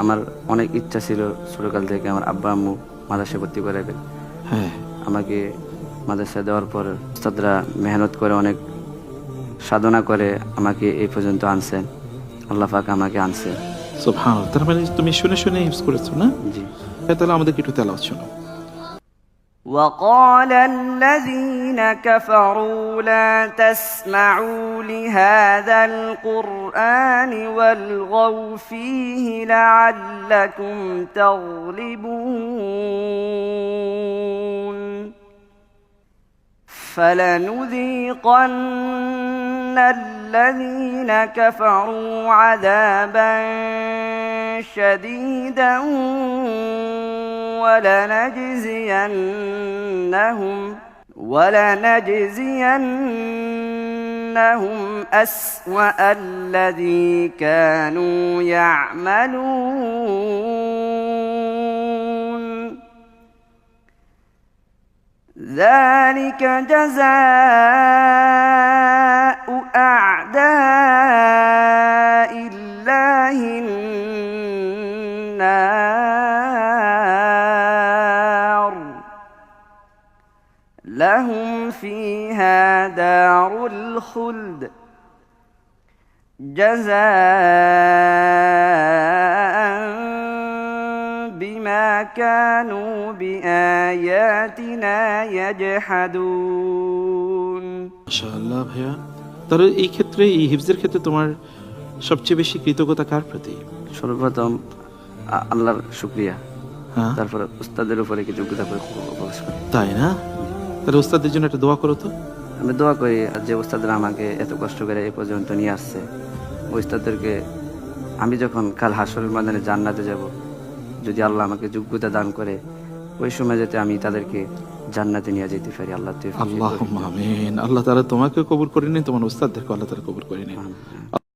আমার অনেক ইচ্ছা ছিল ছোটকাল থেকে আমার আব্বা আম্মু মাদ্রাসায় ভর্তি করাবেন। হ্যাঁ, আমাকে মাদ্রাসায় দেওয়ার পর উস্তাদরা মেহনত করে অনেক সাধনা করে আমাকে এই পর্যন্ত আনছেন। আল্লাহ পাক আমাকে আনছে। সুবহানাল্লাহ। তার মানে তুমি শুনে শুনে হিফজ করেছো না? জি। হ্যাঁ, তাহলে আমাদেরকে একটু তেলাওয়াত শোনাও। وقال الذين كفروا لا تسمعوا لهذا القرآن والغوا فيه لعلكم تغلبون فلنذيقن الذين كفروا عذابا شديدا ولنجزينهم أسوأ الذي كانوا يعملون ذلك جزاء أعداء الله النار لهم فيها دار الخلد جزاء بما كانوا بآياتنا يجحدون মাশাআল্লাহ ভাইয়া। তাহলে এই ক্ষেত্রে, এই হিফজের ক্ষেত্রে তোমার সবচেয়ে বেশি কৃতজ্ঞতা কার প্রতি? সর্বপ্রথম আল্লাহর শুকরিয়া, হ্যাঁ, তারপরে উস্তাদের উপরে কৃতজ্ঞতা প্রকাশ করি। তাই না? তাহলে ওস্তাদের জন্য একটা দোয়া করো তো। আমি দোয়া করি যে উস্তাদরা আমাকে এত কষ্ট করে এই পর্যন্ত নিয়ে আসছে, ওই উস্তাদদেরকে আমি যখন কাল হাসরের ময়দানে জান্নাতে যাব, যদি আল্লাহ আমাকে যোগ্যতা দান করে ওই সময় যাতে আমি তাদেরকে জান্নাতে নিয়ে যেতে পারি। আল্লাহ তৌফিক দান করুন। আল্লাহুম্মা আমিন। আল্লাহ তাআলা তোমাকে কবুল করে নিন, তোমার ওস্তাদদেরকে আল্লাহ তাআলা কবুল করে নিন। আমিন।